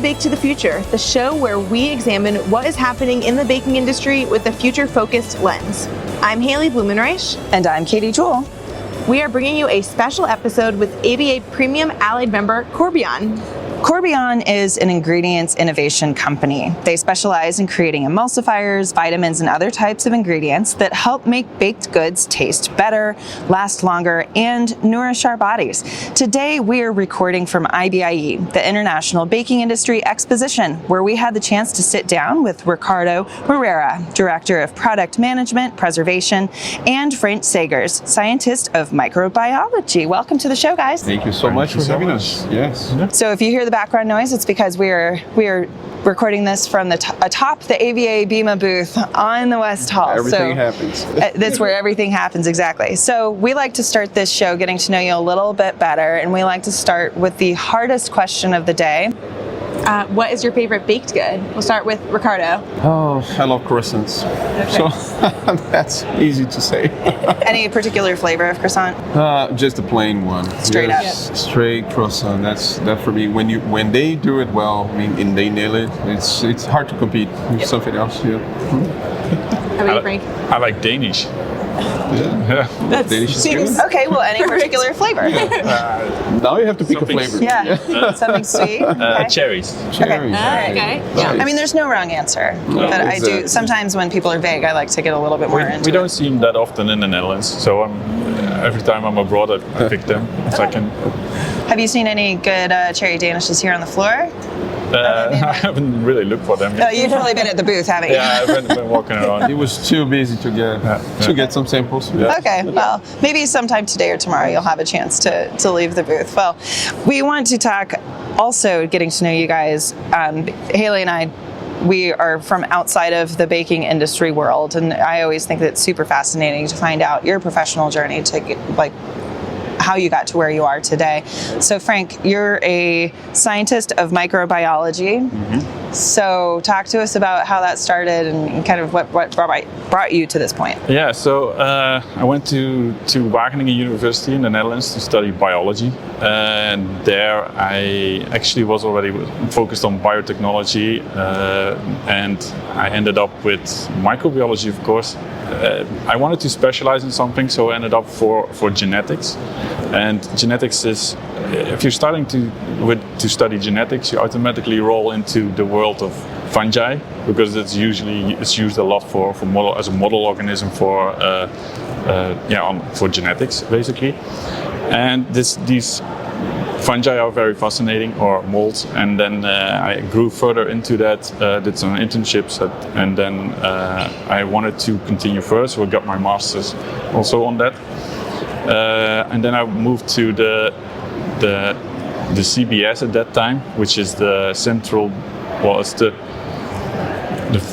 Bake to the Future, the show where we examine what is happening in the baking industry with a future-focused lens. I'm Haley Blumenreich. And I'm Katie Jewell. We are bringing you a special episode with IBIE Premium Allied member Corbion. Corbion is an ingredients innovation company. They specialize in creating emulsifiers, vitamins, and other types of ingredients that help make baked goods taste better, last longer, and nourish our bodies. Today, we're recording from IBIE, the International Baking Industry Exposition, where we had the chance to sit down with Ricardo, Moreira, Director of Product Management, Preservation, and Frank Segers, Scientist of Microbiology. Welcome to the show, guys. Thank you so much for having us. Yes. So if you hear the background noise, it's because we are recording this from atop the AVA BIMA booth on the West Hall. Everything happens. That's where everything happens, exactly. So we like to start this show getting to know you a little bit better, and we like to start with the hardest question of the day. What is your favorite baked good? We'll start with Ricardo. Oh, I love croissants. Okay. So that's easy to say. Any particular flavor of croissant? Just a plain one. Straight up. Straight croissant. That for me. When they do it well, I mean, and they nail it, it's hard to compete with something else. Yeah. How about you, Frank? I like Danish. Yeah. That seems okay. Well, any particular flavor? Now you have to pick a flavor. Yeah, something sweet. Okay. Cherries. Cherries. Okay. Yeah. I mean, there's no wrong answer, but I do sometimes when people are vague, I like to get a little bit more into. We don't see them that often in the Netherlands, so every time I'm abroad, I pick them if I can. Have you seen any good cherry danishes here on the floor? I haven't really looked for them yet. Oh, you've really been at the booth, haven't you? Yeah, I've been walking around. It was too busy to get some samples. Yeah. Okay, well, maybe sometime today or tomorrow you'll have a chance to leave the booth. Well, we want to talk also getting to know you guys. Haley and I, we are from outside of the baking industry world, and I always think that it's super fascinating to find out your professional journey to get, how you got to where you are today. So Frank, you're a scientist of microbiology. Mm-hmm. So talk to us about how that started and kind of what brought you to this point. Yeah, so I went to Wageningen University in the Netherlands to study biology. And there I actually was already focused on biotechnology, and I ended up with microbiology, of course. I wanted to specialize in something, so I ended up for genetics. And genetics is, if you're starting to study genetics, you automatically roll into the world of fungi, because it's used a lot for as a model organism for genetics basically. And these fungi are very fascinating, or molds, and then I grew further into that, did some internships, and then I wanted to continue further, so I got my master's also on that. And then I moved to the CBS at that time, which is the central, it's the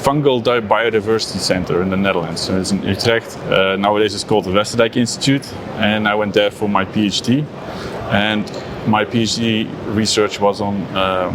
Fungal Biodiversity Center in the Netherlands. So it's in Utrecht. Nowadays it's called the Westerdijk Institute, and I went there for my PhD. And my PhD research was on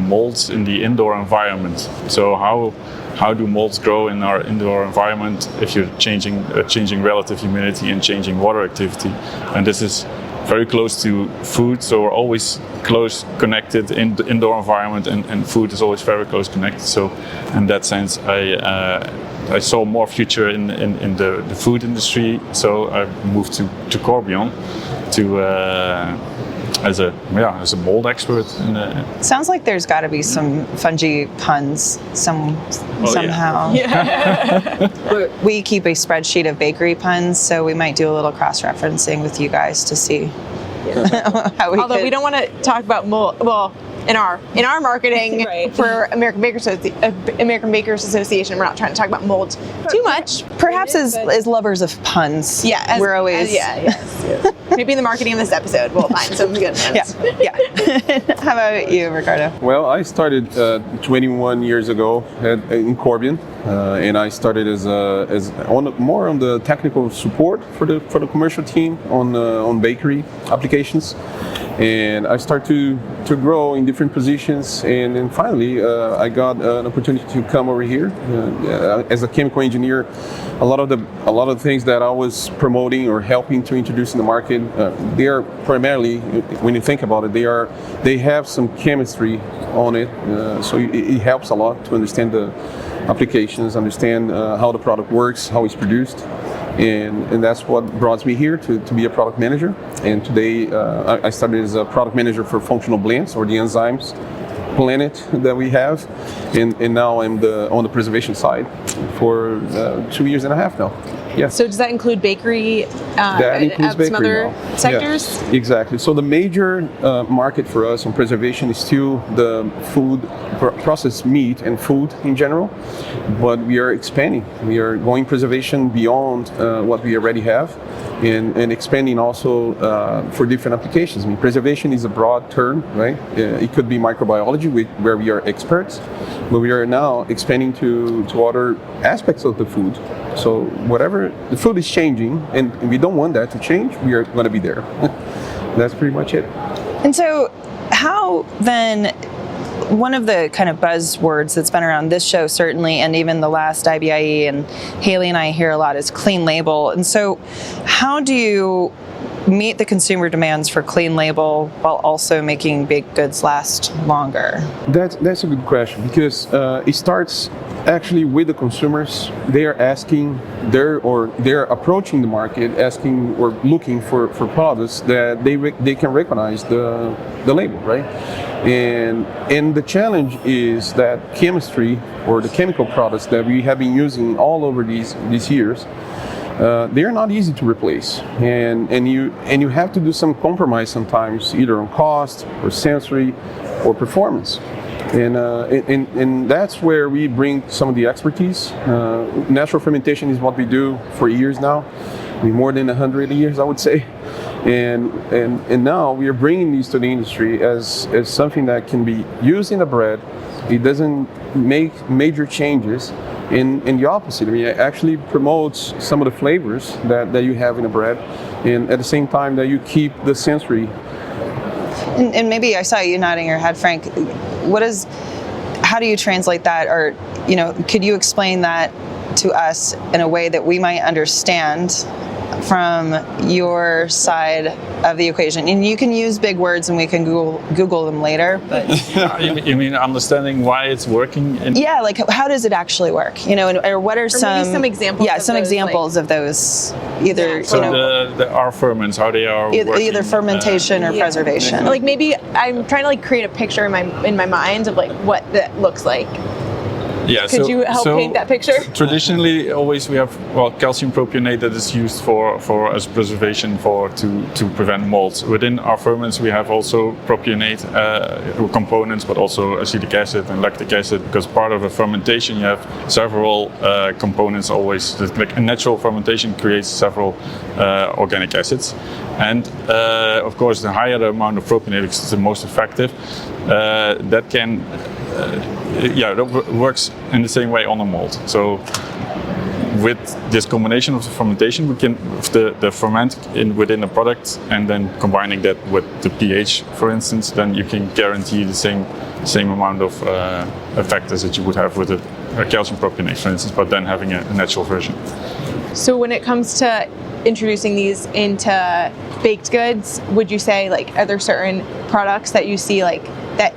molds in the indoor environment. So how do molds grow in our indoor environment if you're changing relative humidity and changing water activity? And this is very close to food, so we're always close connected in the indoor environment, and food is always very close connected. So in that sense, I saw more future in the food industry. So I moved to Corbion as a mold expert. Sounds like there's got to be some fungi puns somehow. Yeah. We keep a spreadsheet of bakery puns, so we might do a little cross-referencing with you guys to see how we Although we don't want to talk about mold. Well, in our marketing Right. for American Bakers Association, we're not trying to talk about mold too much. Perhaps as lovers of puns, Yeah, we're always yes. Maybe in the marketing of this episode, we'll find some good ones. Yeah. How about you, Ricardo? Well, I started 21 years ago in Corbion, and I started more on the technical support for the commercial team on bakery applications. And I started to grow in different positions, and then finally I got an opportunity to come over here as a chemical engineer. A lot of the things that I was promoting or helping to introduce in the market, they are primarily, when you think about it, they have some chemistry on it, so it helps a lot to understand the applications, understand how the product works, how it's produced. And that's what brought me here to be a product manager. And today I started as a product manager for functional blends, or the enzymes planet that we have. And now I'm on the preservation side for 2 years and a half now. Yeah. So does that include bakery? That includes bakery some other now. sectors? Yeah, exactly. So the major market for us in preservation is still the food, processed meat and food in general. But we are expanding. We are going preservation beyond what we already have, and expanding also for different applications. I mean, preservation is a broad term, right? It could be microbiology, where we are experts, but we are now expanding to other aspects of the food. So whatever, the food is changing, and we don't want that to change, we are going to be there. That's pretty much it. And so how then, one of the kind of buzzwords that's been around this show certainly, and even the last IBIE, and Haley and I hear a lot, is clean label. And so how do you meet the consumer demands for clean label while also making baked goods last longer? That's a good question, because it starts actually with the consumers. They are asking, they're approaching the market asking or looking for products that they can recognize the label, right? And the challenge is that chemistry, or the chemical products that we have been using all over these years, they're not easy to replace, and you have to do some compromise sometimes, either on cost or sensory or performance, and that's where we bring some of the expertise. Natural fermentation is what we do for years now, I mean, more than 100 years, I would say, and now we are bringing these to the industry as something that can be used in a bread. It doesn't make major changes. In the opposite, I mean, it actually promotes some of the flavors that you have in a bread, and at the same time that you keep the sensory. And maybe I saw you nodding your head, Frank. How do you translate that, or could you explain that to us in a way that we might understand from your side of the equation? And you can use big words, and we can Google them later. But you mean understanding why it's working? Yeah, like how does it actually work? Or what are some examples? Yeah, some examples of those. Either the R ferments, how they are working, either fermentation or preservation. Like maybe I'm trying to create a picture in my mind of what that looks like. Yeah, Could you help paint that picture? Traditionally, always we have calcium propionate that is used for as preservation to prevent molds. Within our ferments, we have also propionate components, but also acetic acid and lactic acid, because part of a fermentation you have several components always. Like a natural fermentation creates several organic acids, and of course, the higher the amount of propionate, because it's the most effective, that can. That works in the same way on a mold. So with this combination of the fermentation, we can the ferment within the product, and then combining that with the pH, for instance, then you can guarantee the same amount of effect as that you would have with a calcium propionate, for instance, but then having a natural version. So when it comes to introducing these into baked goods, would you say are there certain products that you see that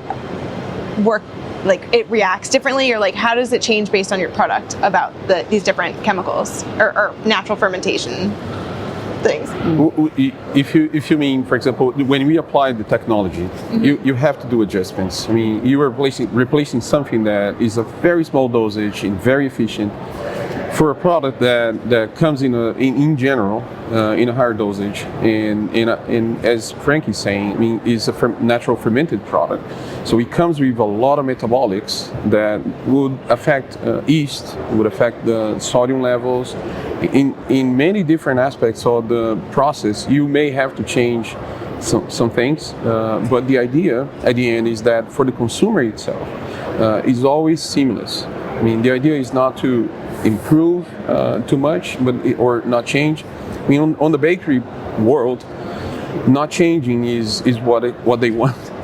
work? It reacts differently, or how does it change based on your product about these different chemicals or natural fermentation things? If you mean, for example, when we apply the technology, mm-hmm. you have to do adjustments. I mean, you are replacing something that is a very small dosage and very efficient for a product that comes in general in a higher dosage, and as Frank is saying, I mean, is a natural fermented product, so it comes with a lot of metabolics that would affect yeast, would affect the sodium levels. In many different aspects of the process, you may have to change some things, but the idea at the end is that for the consumer itself is always seamless. I mean, the idea is not to improve too much, or not change. I mean, on the bakery world, not changing is what they want.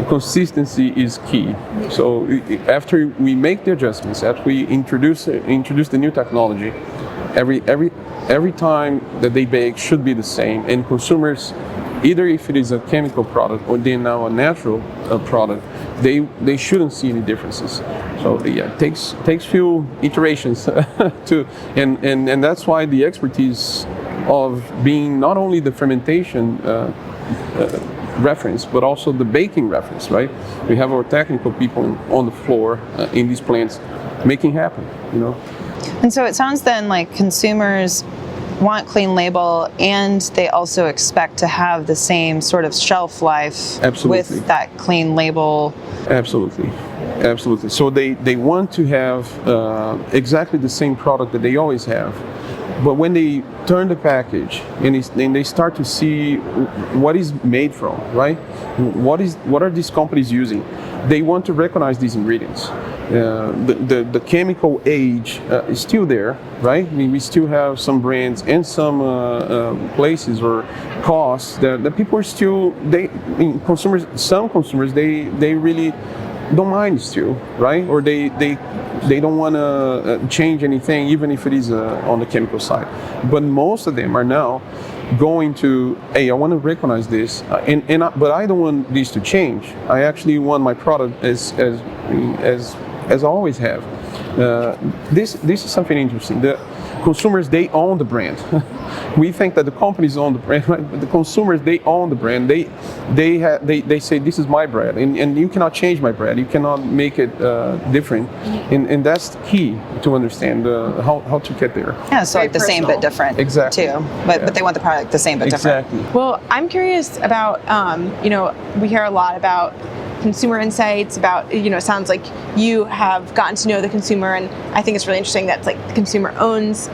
consistency is key. So after we make the adjustments, after we introduce the new technology, every time that they bake should be the same, and consumers, either if it is a chemical product or then now a natural product, they shouldn't see any differences. So yeah, it takes few iterations to, and that's why the expertise of being not only the fermentation reference, but also the baking reference, right? We have our technical people on the floor in these plants making happen, you know. And so it sounds then like consumers want clean label, and they also expect to have the same sort of shelf life. Absolutely. With that clean label. Absolutely. So they want to have exactly the same product that they always have. But when they turn the package and they start to see what is made from, right? What are these companies using? They want to recognize these ingredients. The chemical age is still there, right? I mean, we still have some brands and some places or costs that people are still, some consumers, they really don't mind still, right? Or they don't want to change anything, even if it is on the chemical side. But most of them are now going to, hey, I want to recognize this, but I don't want this to change. I actually want my product as I always have. This is something interesting. The consumers, they own the brand. We think that the companies own the brand, right? But the consumers, they own the brand. They say, this is my brand, and you cannot change my brand. You cannot make it different, and that's key to understand how to get there. Yeah, so Very like the same personal. but different. Exactly. Too, but they want the product the same but different. Exactly. Well, I'm curious about, we hear a lot about consumer insights, about, it sounds like you have gotten to know the consumer, and I think it's really interesting that it's like the consumer owns,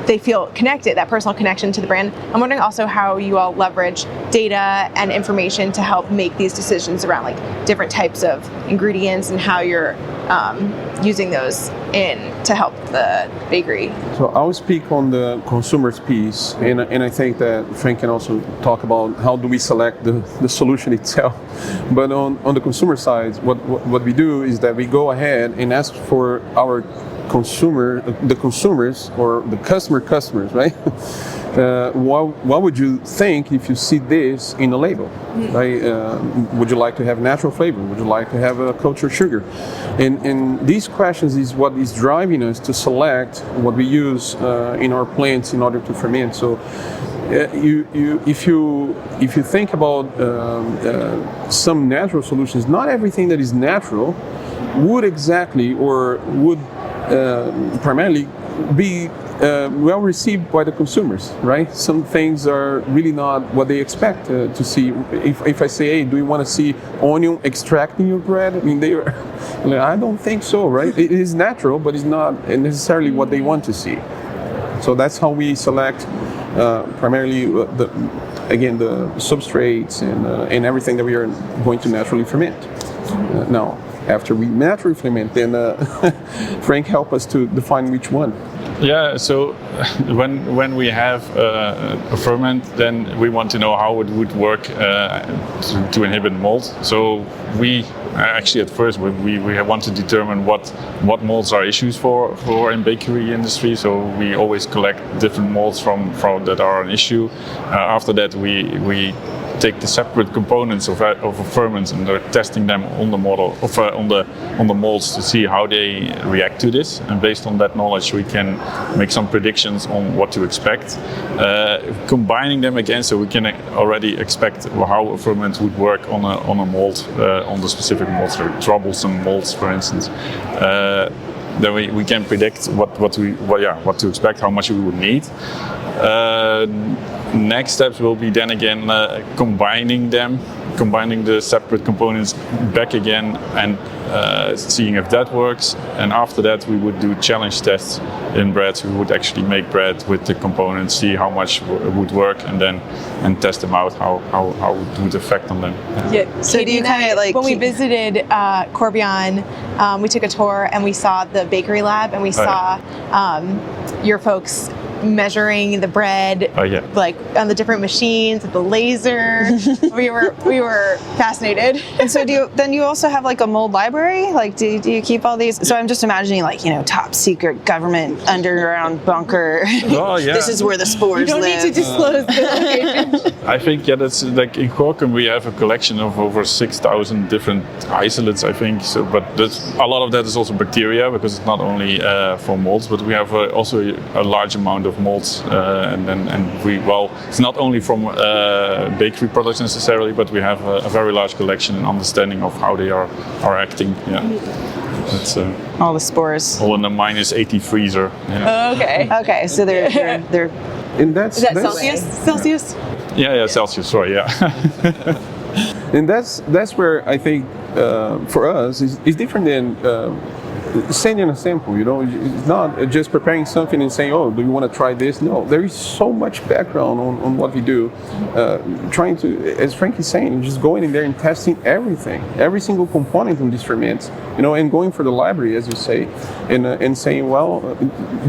they feel connected, that personal connection to the brand. I'm wondering also how you all leverage data and information to help make these decisions around like different types of ingredients and how you're using those to help the bakery. So I'll speak on the consumer's piece, and I think that Frank can also talk about how do we select the solution itself. But on the consumer side, what we do is that we go ahead and ask for our the consumers or the customers, right? What would you think if you see this in the label? Right? Would you like to have natural flavor? Would you like to have a cultured sugar? And these questions is what is driving us to select what we use in our plants in order to ferment. So if you think about some natural solutions, not everything that is natural would exactly or would primarily be well received by the consumers, right? Some things are really not what they expect to see. If I say, hey, do you want to see onion extracting your bread? I mean, I don't think so, right? It is natural, but it's not necessarily what they want to see. So that's how we select primarily the substrates and everything that we are going to naturally ferment. Now, after we naturally ferment, then Frank help us to define which one. Yeah, so when we have a ferment, then we want to know how it would work to inhibit mold. So we actually at first we want to determine what molds are issues for in bakery industry. So we always collect different molds from that are an issue. After that, we take the separate components of a ferment and they're testing them on the model on the molds to see how they react to this, and based on that knowledge we can make some predictions on what to expect, combining them again so we can already expect how a ferment would work on a mold, on the specific molds, or troublesome molds for instance. Then we can predict what to expect, how much we would need. Next steps will be then again combining the separate components back again and seeing if that works. And after that we would do challenge tests in bread. We would actually make bread with the components, see how much would work, and test them out, how it would affect on them. Yeah. So do you kind of like when we visited Corbion, we took a tour and we saw the bakery lab, and we saw your folks measuring the bread, Oh yeah. like on the different machines with the laser. we were fascinated. And so do you also have like a mold library? Like do you keep all these? So I'm just imagining like, top secret government underground bunker. Oh yeah. This is where the spores You don't live. need to disclose the location. I think that's like in Corbion we have a collection of over 6,000 different isolates, I think. So, but a lot of that is also bacteria because it's not only for molds, but we have also a large amount of molds, it's not only from bakery products necessarily, but we have a very large collection and understanding of how they are acting. Yeah, that's all the spores. all in the -80 freezer. Yeah. Okay. Okay, so they're And that's Is that that's, Celsius? Celsius? Yeah, Celsius. Sorry, yeah. And that's where I think for us is different than sending a sample. It's not just preparing something and saying, "Oh, do you want to try this?" No, there is so much background on what we do. Trying to, as Frank is saying, just going in there and testing everything, every single component on these ferments, and going for the library, as you say, and saying, "Well,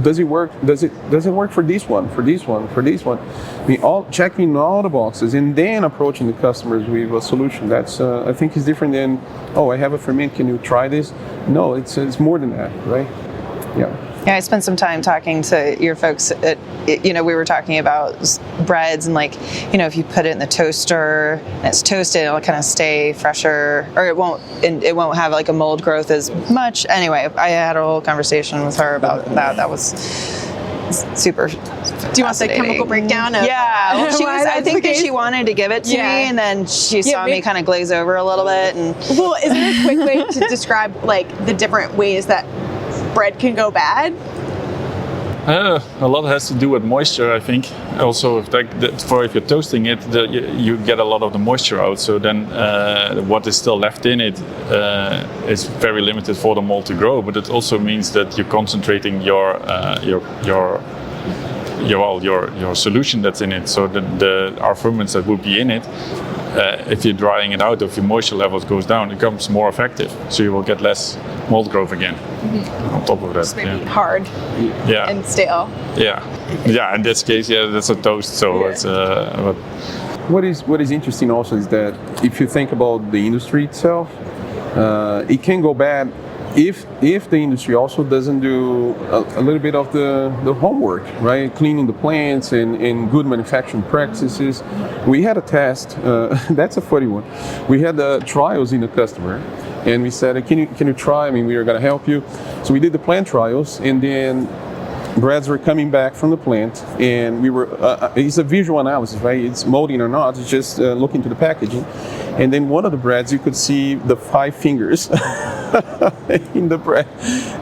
does it work? Does it work for this one? For this one? For this one?" I mean, all checking all the boxes and then approaching the customers with a solution. That's I think is different than, "Oh, I have a ferment. Can you try this?" No, it's more than that, right? Yeah. Yeah, I spent some time talking to your folks at, we were talking about breads and like, if you put it in the toaster and it's toasted, it'll kind of stay fresher, or it won't have like a mold growth as much. Anyway, I had a whole conversation with her about that. That was super. Do you want the chemical breakdown? Of Yeah, well, why I that's think the that case? she wanted to give it to Yeah. me, and then she saw me kind of glaze over a little bit, and Well, is there a quick way to describe like the different ways that bread can go bad? A lot has to do with moisture, I think. Also, if you're toasting it, you get a lot of the moisture out. So then, what is still left in it is very limited for the mold to grow. But it also means that you're concentrating your solution that's in it. So our ferments that would be in it, if you're drying it out, if your moisture levels goes down, it becomes more effective. So you will get less mold growth again. On top of that, Maybe hard yeah, and stale. yeah. In this case, that's a toast. So it's but What is interesting also is that if you think about the industry itself, it can go bad if the industry also doesn't do a little bit of the homework, right? Cleaning the plants and good manufacturing practices. We had a test. That's a funny one. We had trials in the customer, and we said, "Can you try? I mean, we are going to help you." So we did the plant trials, and then breads were coming back from the plant, and we were. It's a visual analysis, right? It's molding or not. It's just looking to the packaging, and then one of the breads you could see the 5 fingers in the bread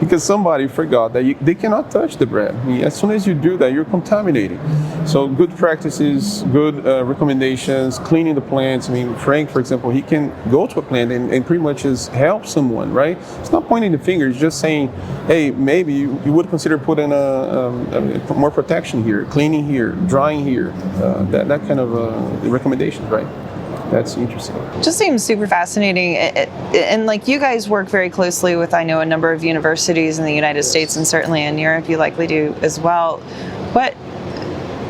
because somebody forgot that they cannot touch the bread. I mean, as soon as you do that, you're contaminating. So good practices, good recommendations, cleaning the plants. I mean, Frank, for example, he can go to a plant and pretty much just help someone, right? It's not pointing the finger. It's just saying, hey, maybe you would consider putting more protection here, cleaning here, drying here, that kind of recommendations, right? That's interesting. just seems super fascinating. And like you guys work very closely with, I know, a number of universities in the United States and certainly in Europe, you likely do as well.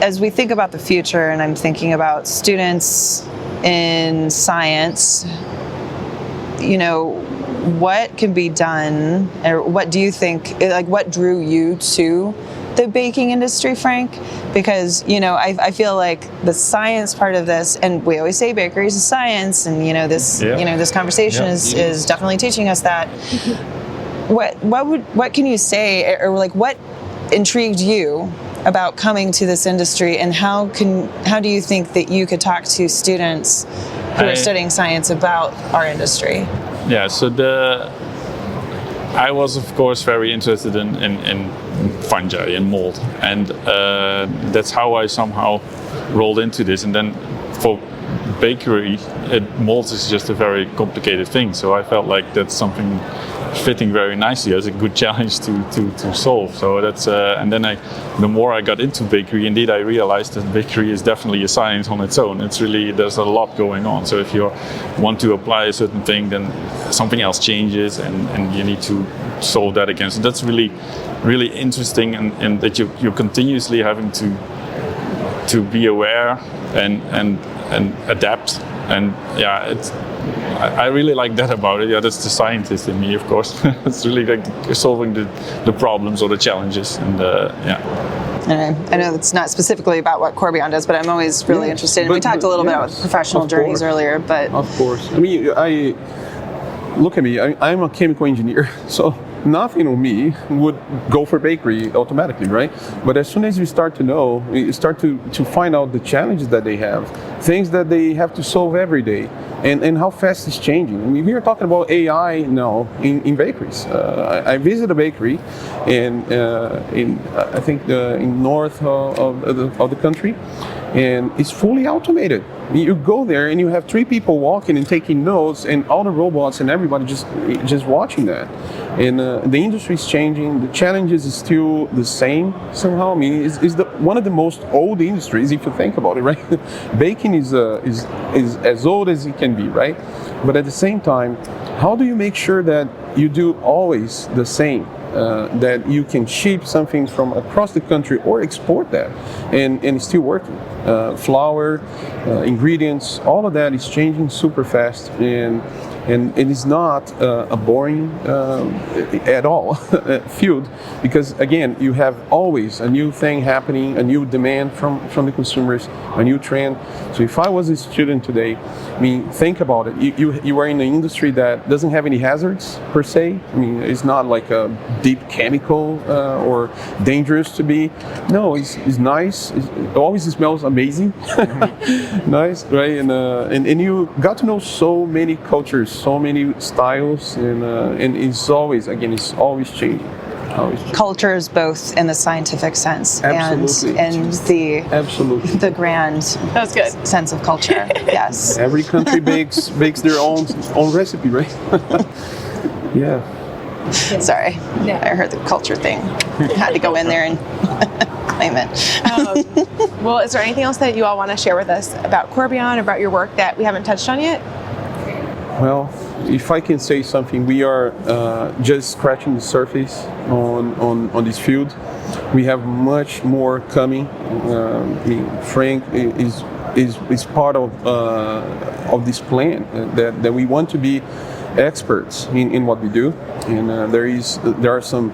As we think about the future, and I'm thinking about students in science, what can be done, or what do you think, like what drew you to the baking industry, Frank? Because, I feel like the science part of this, and we always say bakery is a science, and, this conversation is definitely teaching us that. What can you say, or like what intrigued you about coming to this industry, and how do you think that you could talk to students who are studying science about our industry? Yeah, so I was of course very interested in fungi and mold, and that's how I somehow rolled into this. And then for bakery, molds is just a very complicated thing. So I felt like that's something fitting very nicely as a good challenge to solve. So that's and then the more I got into bakery, indeed I realized that bakery is definitely a science on its own. It's really, there's a lot going on. So if you want to apply a certain thing, then something else changes, and you need to solve that again. So that's really, really interesting, and that you're continuously having to be aware and adapt. And yeah, I really like that about it. Yeah, that's the scientist in me, of course. It's really like solving the problems or the challenges, and yeah. And I know that's not specifically about what Corbion does, but I'm always really interested. And we talked a little bit about professional journeys earlier, but of course. I mean, look at me. I'm a chemical engineer, so nothing on me would go for bakery automatically, right? But as soon as you start to know, you start to find out the challenges that they have, things that they have to solve every day, and how fast it's changing. I mean, we are talking about AI now in bakeries. I visited a bakery in I think in north of the country, and it's fully automated. You go there and you have 3 people walking and taking notes, and all the robots and everybody just watching that. And the industry is changing. The challenges is still the same somehow. I mean, it's one of the most old industries if you think about it, right? Baking is as old as it can be, right? But at the same time, how do you make sure that you do always the same? That you can ship something from across the country or export that, and it's still working. Flour, ingredients, all of that is changing super fast, and it is not a boring at all field, because again, you have always a new thing happening, a new demand from the consumers, a new trend. So if I was a student today, I mean, think about it. You are in an industry that doesn't have any hazards per se. I mean, it's not like a deep chemical or dangerous to be. No, it's nice. It always smells amazing. Nice, right? And you got to know so many cultures, so many styles, and it's always changing. cultures both in the scientific sense Absolutely. and the grand That's good. sense of culture. Yes. Every country bakes their own recipe, right? Yeah. Sorry. Yeah. I heard the culture thing. Had to go in there and claim it. Well, is there anything else that you all want to share with us about Corbion, about your work that we haven't touched on yet? Well, if I can say something, we are just scratching the surface on this field. We have much more coming. I mean, Frank is part of this plan that we want to be experts in what we do, and there are some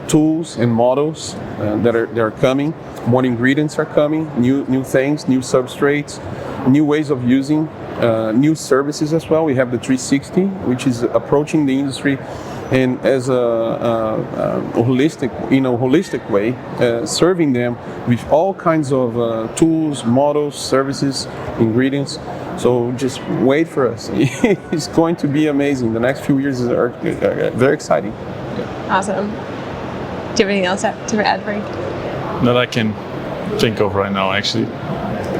tools and models that are coming. More ingredients are coming, new things, new substrates, new ways of using. New services as well. We have the 360, which is approaching the industry and as a holistic way, serving them with all kinds of tools, models, services, ingredients. So just wait for us. It's going to be amazing. The next few years are very exciting. Awesome. Do you have anything else to add, Frank? That I can think of right now, actually.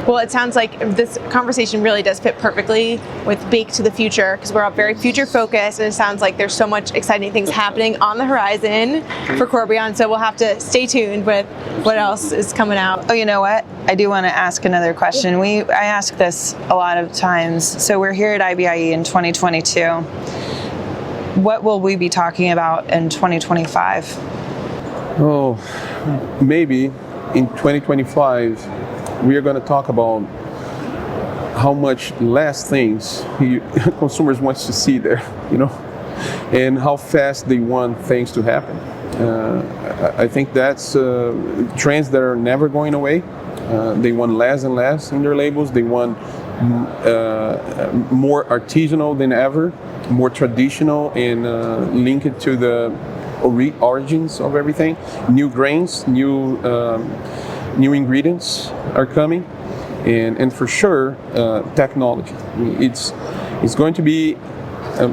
Well, it sounds like this conversation really does fit perfectly with Bake to the Future, because we're all very future focused, and it sounds like there's so much exciting things happening on the horizon for Corbion, so we'll have to stay tuned with what else is coming out. Oh, you know what? I do want to ask another question. I ask this a lot of times. So we're here at IBIE in 2022. What will we be talking about in 2025? Oh, maybe in 2025, we are going to talk about how much less things consumers want to see there, and how fast they want things to happen. I think that's trends that are never going away. They want less and less in their labels. They want more artisanal than ever, more traditional, and link it to the origins of everything. New grains, new ingredients are coming, and for sure technology. It's going to be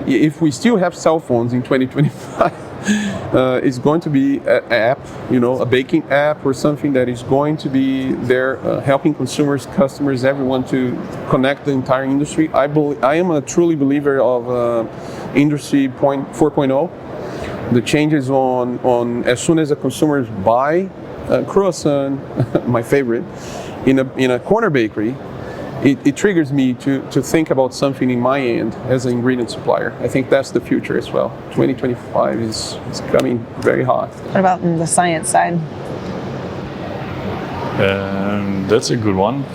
if we still have cell phones in 2025, is going to be an app, a baking app or something that is going to be there helping consumers, customers, everyone to connect the entire industry. I am a truly believer of Industry 4.0. The changes on as soon as the consumers buy a croissant, my favorite, in a corner bakery, it triggers me to think about something in my end as an ingredient supplier. I think that's the future as well. 2025 is coming very hot. What about in the science side? That's a good one.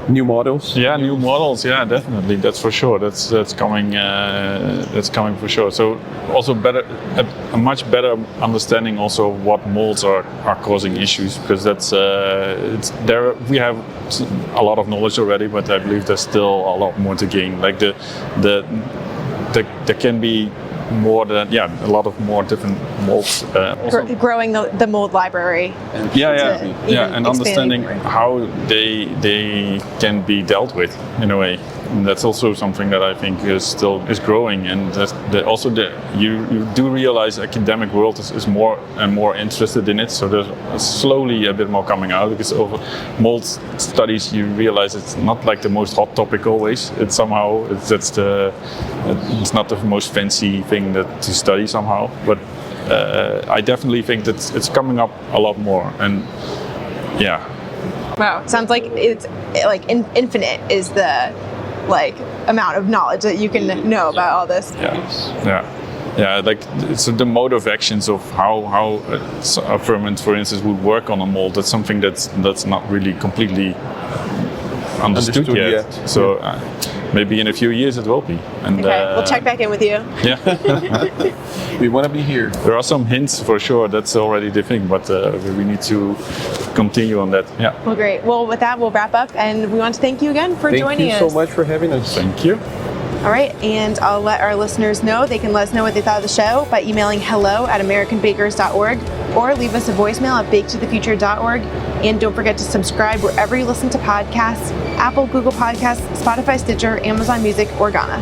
New models. Yeah, new models. Yeah, definitely. That's for sure. That's coming. That's coming for sure. So also a much better understanding also what molds are causing issues, because that's there we have a lot of knowledge already, but I believe there's still a lot more to gain. Like there can be more than a lot of more different molds. Growing the mold library. And understanding how they can be dealt with in a way. And that's also something that I think is growing, and you do realize academic world is more and more interested in it. So there's slowly a bit more coming out, because over mold studies you realize it's not like the most hot topic always. It's somehow it's not the most fancy thing to study somehow. But I definitely think that it's coming up a lot more, and yeah. Wow, sounds like it's like infinite is the amount of knowledge that you can know about all this. Like so the mode of actions of how a ferment, for instance, would work on a mold. That's something that's not really completely understood yet. So maybe in a few years it will be. And we'll check back in with you. Yeah. We want to be here. There are some hints for sure. That's already the thing, but we need to continue on that. Yeah. Well, great. Well, with that, we'll wrap up, and we want to thank you again for joining us. Thank you so much for having us. Thank you. All right, and I'll let our listeners know. They can let us know what they thought of the show by emailing hello@americanbakers.org or leave us a voicemail at baketothefuture.org. And don't forget to subscribe wherever you listen to podcasts: Apple, Google Podcasts, Spotify, Stitcher, Amazon Music, or Ghana.